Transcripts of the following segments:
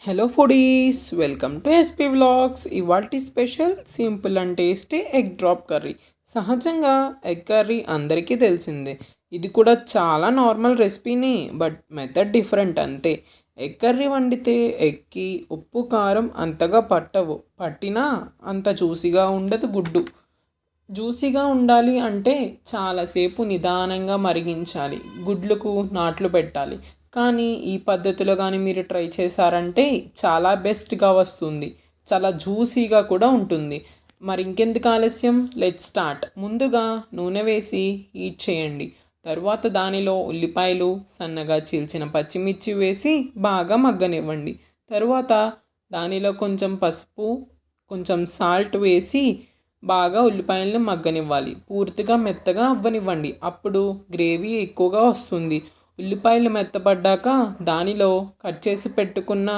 Hello foodies, welcome to SP vlogs. ఇవాల్టి special simple and tasty egg drop curry. సహజంగా egg curry అందరికీ తెలిసిందే. ఇది కూడా చాలా నార్మల్ రెసిపీని, బట్ మెథడ్ డిఫరెంట్ అంతే. ఎగ్ కర్రీ వండితే ఎగ్కి ఉప్పు కారం అంతగా పట్టవు, పట్టినా అంత జ్యూసీగా ఉండదు గుడ్డు. జ్యూసీగా ఉండాలి అంటే చాలాసేపు నిదానంగా మరిగించాలి, గుడ్లకు నాట్లు పెట్టాలి. కానీ ఈ పద్ధతిలో కానీ మీరు ట్రై చేశారంటే చాలా బెస్ట్గా వస్తుంది, చాలా జ్యూసీగా కూడా ఉంటుంది. మరి ఇంకెందుకు ఆలస్యం, లెట్ స్టార్ట్. ముందుగా నూనె వేసి హీట్ చేయండి. తర్వాత దానిలో ఉల్లిపాయలు, సన్నగా చీల్చిన పచ్చిమిర్చి వేసి బాగా మగ్గనివ్వండి. తరువాత దానిలో కొంచెం పసుపు, కొంచెం సాల్ట్ వేసి బాగా ఉల్లిపాయలను మగ్గనివ్వాలి. పూర్తిగా మెత్తగా అవ్వనివ్వండి, అప్పుడు గ్రేవీ ఎక్కువగా వస్తుంది. ఉల్లిపాయలు మెత్తపడ్డాక దానిలో కట్ చేసి పెట్టుకున్న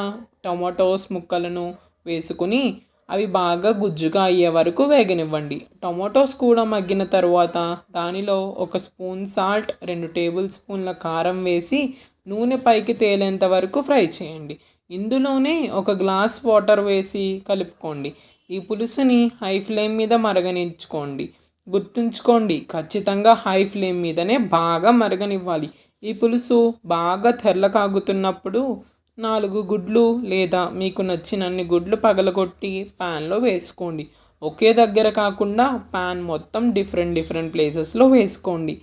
టొమాటోస్ ముక్కలను వేసుకుని అవి బాగా గుజ్జుగా అయ్యే వరకు వేగనివ్వండి. టొమాటోస్ కూడా మగ్గిన తర్వాత దానిలో 1 స్పూన్ సాల్ట్, 2 టేబుల్ స్పూన్ల కారం వేసి నూనె పైకి తేలేంత వరకు ఫ్రై చేయండి. ఇందులోనే 1 గ్లాస్ వాటర్ వేసి కలుపుకోండి. ఈ పులుసుని హై ఫ్లేమ్ మీద మరగనించుకోండి. గుర్తుంచుకోండి, ఖచ్చితంగా హై ఫ్లేమ్ మీదనే బాగా మరగనివ్వాలి. ఈ పులుసు బాగా తెరలకాగుతున్నప్పుడు 4 గుడ్లు లేదా మీకు నచ్చినన్ని గుడ్లు పగలగొట్టి ప్యాన్లో వేసుకోండి. ఒకే దగ్గర కాకుండా ప్యాన్ మొత్తం డిఫరెంట్ డిఫరెంట్ ప్లేసెస్లో వేసుకోండి.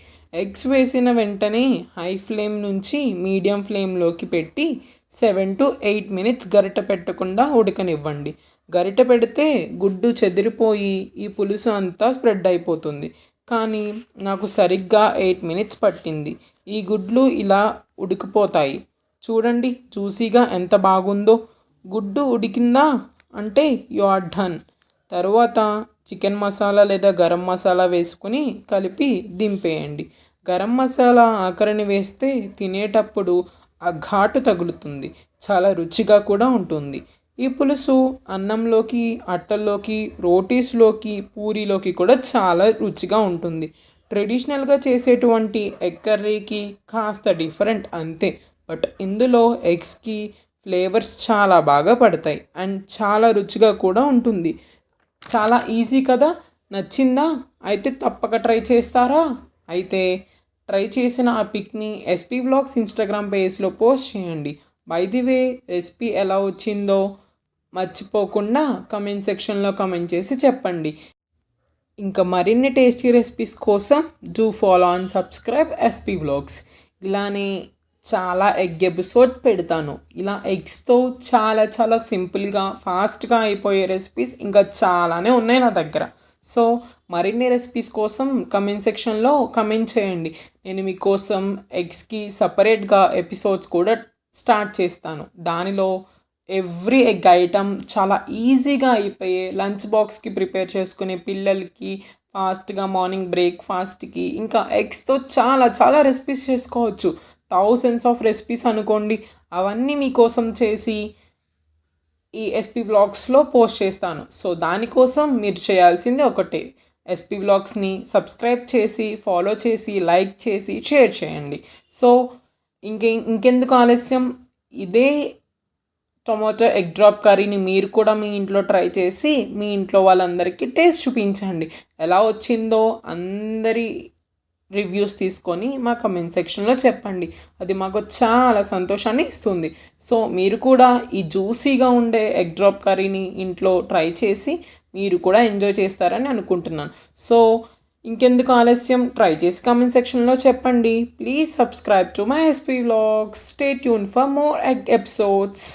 ఎగ్స్ వేసిన వెంటనే హై ఫ్లేమ్ నుంచి మీడియం ఫ్లేమ్లోకి పెట్టి 7 to 8 minutes గరిట పెట్టకుండా ఉడకనివ్వండి. గరిట పెడితే గుడ్డు చెదిరిపోయి ఈ పులుసు అంతా స్ప్రెడ్ అయిపోతుంది. కానీ నాకు సరిగ్గా 8 minutes పట్టింది. ఈ గుడ్లు ఇలా ఉడికిపోతాయి. చూడండి జ్యూసీగా ఎంత బాగుందో. గుడ్డు ఉడికిందా అంటే యు ఆర్ డన్. తరువాత చికెన్ మసాలా లేదా గరం మసాలా వేసుకుని కలిపి దింపేయండి. గరం మసాలా ఆఖరిని వేస్తే తినేటప్పుడు ఆ ఘాటు తగులుతుంది, చాలా రుచిగా కూడా ఉంటుంది. ఈ పులుసు అన్నంలోకి, అట్టల్లోకి, రోటీస్లోకి, పూరీలోకి కూడా చాలా రుచిగా ఉంటుంది. ట్రెడిషనల్గా చేసేటువంటి ఎగ్ కర్రీకి కాస్త డిఫరెంట్ అంతే, బట్ ఇందులో ఎగ్స్కి ఫ్లేవర్స్ చాలా బాగా పడతాయి అండ్ చాలా రుచిగా కూడా ఉంటుంది. చాలా ఈజీ కదా. నచ్చిందా? అయితే తప్పక ట్రై చేస్తారా? అయితే ట్రై చేసిన ఆ పిక్ని ఎస్పీ వ్లాగ్స్ ఇన్స్టాగ్రామ్ పేజ్లో పోస్ట్ చేయండి. బై ది వే, రెసిపీ ఎలా వచ్చిందో మర్చిపోకుండా కమెంట్ సెక్షన్లో కమెంట్ చేసి చెప్పండి. ఇంకా మరిన్ని టేస్టీ రెసిపీస్ కోసం do follow and subscribe SP vlogs. ఇలానే చాలా ఎగ్ ఎపిసోడ్స్ పెడతాను. ఇలా ఎగ్స్తో చాలా చాలా సింపుల్గా ఫాస్ట్గా అయిపోయే రెసిపీస్ ఇంకా చాలానే ఉన్నాయి నా దగ్గర. సో మరిన్ని రెసిపీస్ కోసం కమెంట్ సెక్షన్లో కమెంట్ చేయండి. నేను మీకోసం ఎగ్స్కి సపరేట్గా ఎపిసోడ్స్ కూడా స్టార్ట్ చేస్తాను. దానిలో ఎవ్రీ ఎగ్ ఐటమ్ చాలా ఈజీగా అయిపోయే, లంచ్ బాక్స్కి ప్రిపేర్ చేసుకునే పిల్లలకి, ఫాస్ట్గా మార్నింగ్ బ్రేక్ఫాస్ట్కి, ఇంకా ఎగ్స్తో చాలా చాలా రెసిపీస్ చేసుకోవచ్చు. థౌసండ్స్ ఆఫ్ రెసిపీస్ అనుకోండి. అవన్నీ మీకోసం చేసి ఈ ఎస్పీ వ్లాగ్స్లో పోస్ట్ చేస్తాను. సో దానికోసం మీరు చేయాల్సింది ఒకటే, ఎస్పీ వ్లాగ్స్ని సబ్స్క్రైబ్ చేసి, ఫాలో చేసి, లైక్ చేసి, షేర్ చేయండి. సో ఇంకెందుకు ఆలస్యం, ఇదే టొమాటో ఎగ్ డ్రాప్ కర్రీని మీరు కూడా మీ ఇంట్లో ట్రై చేసి మీ ఇంట్లో వాళ్ళందరికీ టేస్ట్ చూపించండి. ఎలా వచ్చిందో అందరి రివ్యూస్ తీసుకొని మా కమెంట్ సెక్షన్లో చెప్పండి. అది మాకు చాలా సంతోషాన్ని ఇస్తుంది. సో మీరు కూడా ఈ జ్యూసీగా ఉండే ఎగ్ డ్రాప్ కర్రీని ఇంట్లో ట్రై చేసి మీరు కూడా ఎంజాయ్ చేస్తారని అనుకుంటున్నాను. సో ఇంకెందుకు ఆలస్యం, ట్రై చేసి కమెంట్ సెక్షన్లో చెప్పండి. Please subscribe to my SP vlogs. Stay tune for more egg episodes.